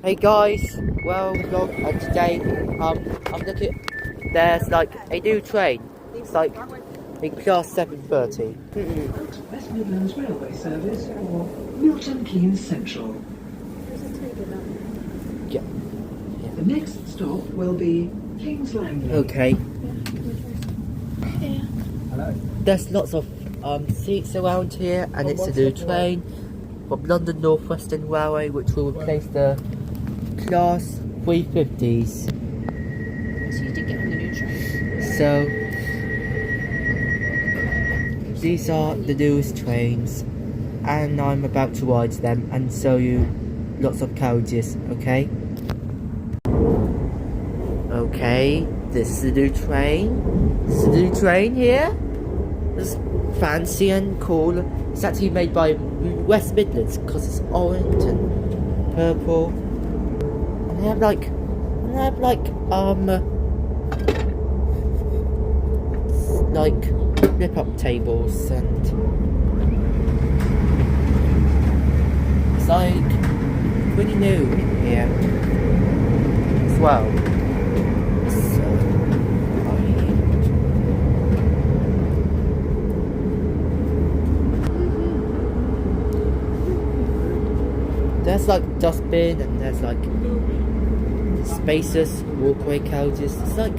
Hey guys, well vlog, and today I'm looking. There's like a new train. It's like in class 730. West Midlands Railway Service for Milton Keynes Central. Yeah. The next stop will be Kings Langley. Okay. There's lots of seats around here, and it's a new train from London Northwestern Railway, which will replace the class 350s. So you did get on the new train. So these are the newest trains, and I'm about to ride them and show you lots of carriages. Okay. Okay, this is the new train. This is the new train here. It's fancy and cool. It's actually made by West Midlands because it's orange and purple. And they have like flip up tables, and it's like pretty new here as well. There's like dustbin, and there's like spacious walkway carriages. It's like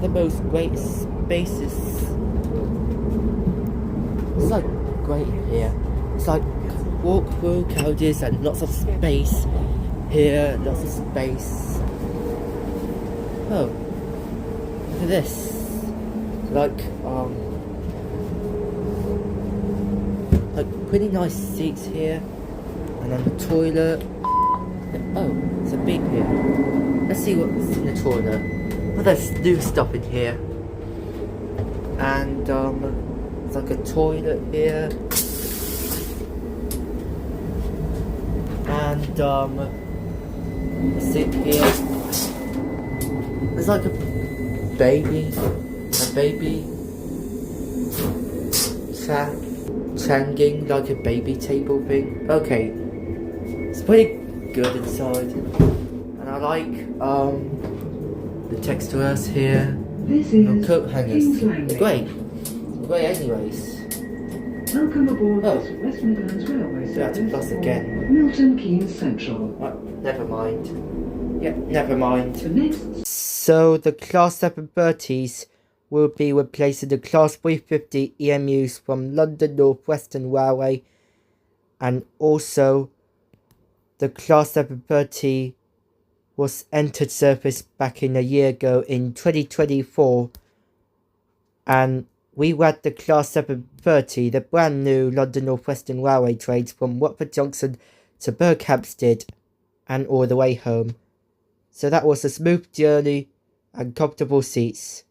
the most great spaces. It's like great here. It's like walk through carriages and lots of space here, lots of space. Oh, look at this. Like pretty nice seats here. And on the toilet, oh, it's a big here. Let's see what's in the toilet. Oh, there's new stuff in here. And it's like a toilet here. And a seat here. There's like a baby changing, like a baby table thing. Okay. It's pretty good inside, and I like the textures here. This is Coat hangers. Kings Langley. Great anyways. Welcome aboard Oh. this West Midlands Railway That's a Service plus for again. Milton Keynes Central. Never mind. Yeah, never mind. The next So the class 730s will be replacing the class 350 EMUs from London Northwestern Railway, and also the class 730 was entered service back in a year ago in 2024, and we had the class 730, the brand new London Northwestern Railway trains from Watford Junction to Berkhamsted and all the way home. So that was a smooth journey and comfortable seats.